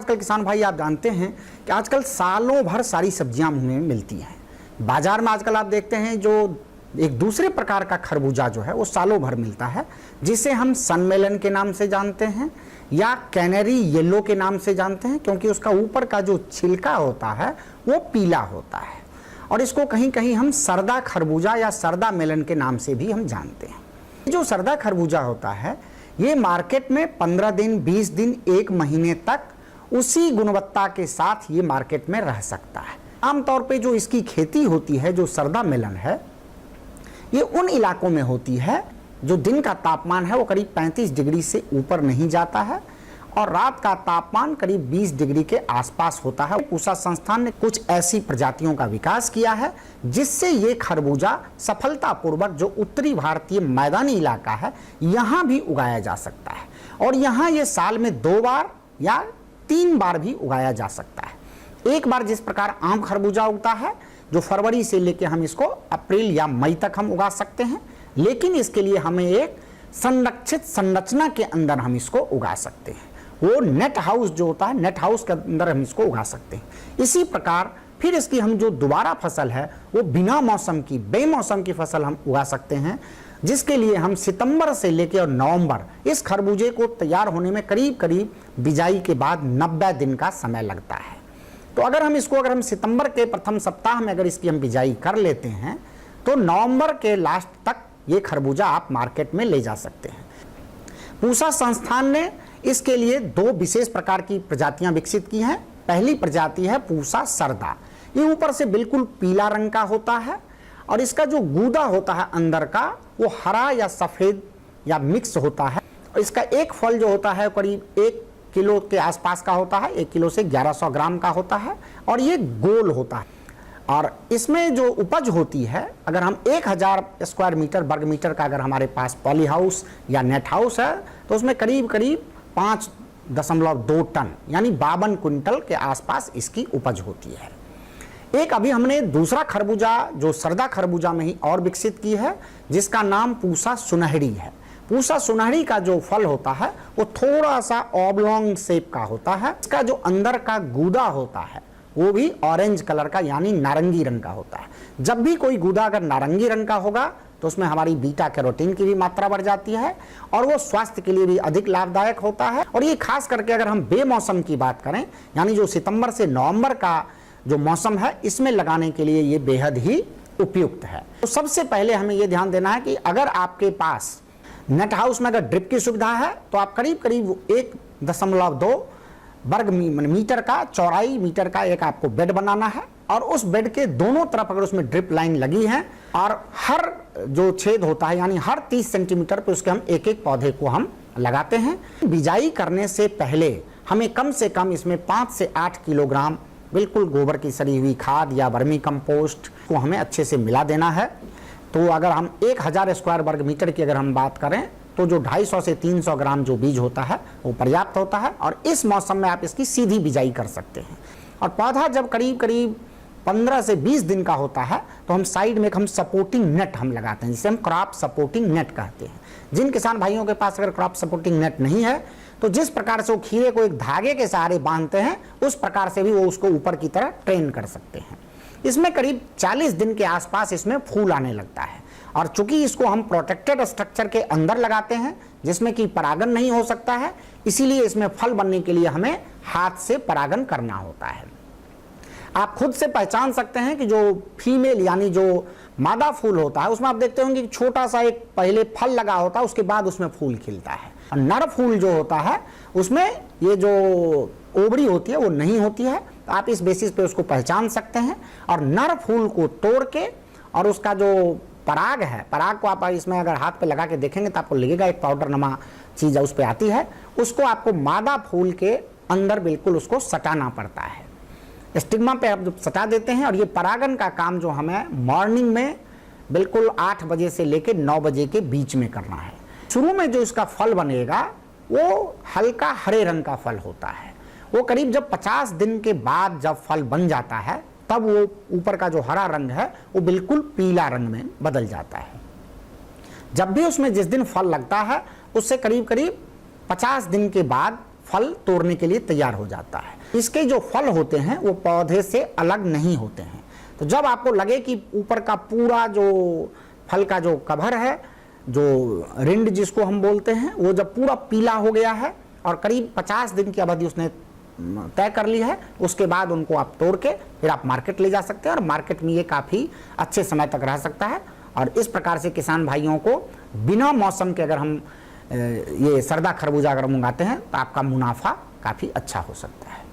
आजकल किसान भाई आप जानते हैं कि आजकल सालों भर सारी सब्जियां हमें मिलती हैं। बाजार में आजकल आप देखते हैं जो एक दूसरे प्रकार का खरबूजा जो है वो सालों भर मिलता है, जिसे हम सनमेलन के नाम से जानते हैं या कैनरी येलो के नाम से जानते हैं, क्योंकि उसका ऊपर का जो छिलका होता है वो पीला होता है। और इसको कहीं कहीं हम सरदा खरबूजा या सरदा मेलन के नाम से भी हम जानते हैं। जो सरदा खरबूजा होता है ये मार्केट में 15 दिन, 20 दिन, 1 महीने तक उसी गुणवत्ता के साथ ये मार्केट में रह सकता है। आमतौर पे जो इसकी खेती होती है, जो सरदा मेलन है, ये उन इलाकों में होती है जो दिन का तापमान है वो करीब 35 डिग्री से ऊपर नहीं जाता है और रात का तापमान करीब 20 डिग्री के आसपास होता है। पूसा संस्थान ने कुछ ऐसी प्रजातियों का विकास किया है जिससे ये खरबूजा सफलतापूर्वक जो उत्तरी भारतीय मैदानी इलाका है यहाँ भी उगाया जा सकता है। और यहाँ ये साल में 2 बार या 3 बार भी उगाया जा सकता है। एक बार जिस प्रकार आम खरबूजा उगता है जो फरवरी से लेकर हम इसको अप्रैल या मई तक हम उगा सकते हैं, लेकिन इसके लिए हमें एक संरक्षित संरचना के अंदर हम इसको उगा सकते हैं। वो नेट हाउस जो होता है, नेट हाउस के अंदर हम इसको उगा सकते हैं। इसी प्रकार फिर इसकी हम जो दोबारा फसल है वो बिना मौसम की, बेमौसम की फसल हम उगा सकते हैं, जिसके लिए हम सितंबर से लेकर और नवंबर इस खरबूजे को तैयार होने में करीब करीब बिजाई के बाद 90 दिन का समय लगता है। तो अगर हम सितंबर के प्रथम सप्ताह में अगर इसकी हम बिजाई कर लेते हैं तो नवंबर के लास्ट तक ये खरबूजा आप मार्केट में ले जा सकते हैं। पूसा संस्थान ने इसके लिए 2 विशेष प्रकार की प्रजातियां विकसित की हैं। पहली प्रजाति है पूसा सरदा। ये ऊपर से बिल्कुल पीला रंग का होता है और इसका जो गूदा होता है अंदर का वो हरा या सफ़ेद या मिक्स होता है। इसका एक फल जो होता है करीब 1 किलो के आसपास का होता है, 1 किलो से 1100 ग्राम का होता है और ये गोल होता है। और इसमें जो उपज होती है, अगर हम 1000 स्क्वायर मीटर वर्ग मीटर का अगर हमारे पास पॉली हाउस या नेट हाउस है तो उसमें करीब करीब 5.2 टन यानी 52 क्विंटल के आसपास इसकी उपज होती है। एक अभी हमने दूसरा खरबूजा जो सरदा खरबूजा में ही और विकसित की है, जिसका नाम पूसा सुनहरी है। पूसा सुनहरी का जो फल होता है वो थोड़ा सा ऑबलॉन्ग शेप का होता है। इसका जो अंदर का गूदा होता है वो भी ऑरेंज कलर का यानी नारंगी रंग का होता है। जब भी कोई गूदा अगर नारंगी रंग का होगा तो उसमें हमारी बीटा कैरोटीन की भी मात्रा बढ़ जाती है और वो स्वास्थ्य के लिए भी अधिक लाभदायक होता है। और ये खास करके अगर हम बेमौसम की बात करें, यानी जो सितंबर से नवंबर का जो मौसम है, इसमें लगाने के लिए ये बेहद ही उपयुक्त है। तो सबसे पहले हमें ये ध्यान देना है कि अगर आपके पास नेट हाउस में अगर ड्रिप की सुविधा है तो आप करीब करीब 1.2 वर्ग मीटर का चौड़ाई मीटर का एक आपको बेड बनाना है और उस बेड के दोनों तरफ अगर उसमें ड्रिप लाइन लगी है और हर जो छेद होता है यानी हर 30 सेंटीमीटर पे उसके हम एक एक पौधे को हम लगाते हैं। बिजाई करने से पहले हमें कम से कम इसमें 5 से 8 किलोग्राम बिल्कुल गोबर की सड़ी हुई खाद या वर्मी कंपोस्ट को हमें अच्छे से मिला देना है। तो अगर हम 1000 स्क्वायर वर्ग मीटर की अगर हम बात करें तो जो 250 से 300 ग्राम जो बीज होता है वो पर्याप्त होता है और इस मौसम में आप इसकी सीधी बिजाई कर सकते हैं। और पौधा जब करीब करीब 15 से 20 दिन का होता है तो हम साइड में हम सपोर्टिंग नेट हम लगाते हैं, जिसे हम क्रॉप सपोर्टिंग नेट कहते हैं। जिन किसान भाइयों के पास अगर क्रॉप सपोर्टिंग नेट नहीं है तो जिस प्रकार से वो खीरे को एक धागे के सहारे बांधते हैं उस प्रकार से भी वो उसको ऊपर की तरह ट्रेन कर सकते हैं। इसमें करीब 40 दिन के आसपास इसमें फूल आने लगता है और चूंकि इसको हम प्रोटेक्टेड स्ट्रक्चर के अंदर लगाते हैं जिसमें कि परागण नहीं हो सकता है, इसीलिए इसमें फल बनने के लिए हमें हाथ से परागण करना होता है। आप खुद से पहचान सकते हैं कि जो फीमेल यानी जो मादा फूल होता है उसमें आप देखते होंगे कि छोटा सा एक पहले फल लगा होता है, उसके बाद उसमें फूल खिलता है। और नर फूल जो होता है उसमें ये जो ओवरी होती है वो नहीं होती है। तो आप इस बेसिस पे उसको पहचान सकते हैं और नर फूल को तोड़ के और उसका जो पराग है, पराग को आप इसमें अगर हाथ पे लगा के देखेंगे तो आपको लगेगा एक पाउडर नमा चीज़ उस पर आती है, उसको आपको मादा फूल के अंदर बिल्कुल उसको सटाना पड़ता है। स्टिग्मा पे आप जब सटा देते हैं और ये परागन का काम जो हमें मॉर्निंग में बिल्कुल 8 बजे से लेकर 9 बजे के बीच में करना है। शुरू में जो इसका फल बनेगा वो हल्का हरे रंग का फल होता है। वो करीब जब 50 दिन के बाद जब फल बन जाता है तब वो ऊपर का जो हरा रंग है वो बिल्कुल पीला रंग में बदल जाता है। जब भी उसमें जिस दिन फल लगता है उससे करीब करीब 50 दिन के बाद फल तोड़ने के लिए तैयार हो जाता है। इसके जो फल होते हैं वो पौधे से अलग नहीं होते हैं। तो जब आपको लगे कि ऊपर का पूरा जो फल का जो कवर है, जो रिंड जिसको हम बोलते हैं, वो जब पूरा पीला हो गया है और करीब 50 दिन की अवधि उसने तय कर ली है, उसके बाद उनको आप तोड़ के फिर आप मार्केट ले जा सकते हैं और मार्केट में ये काफ़ी अच्छे समय तक रह सकता है। और इस प्रकार से किसान भाइयों को बिना मौसम के अगर हम ये सरदा खरबूजा अगर मंगाते हैं तो आपका मुनाफा काफ़ी अच्छा हो सकता है।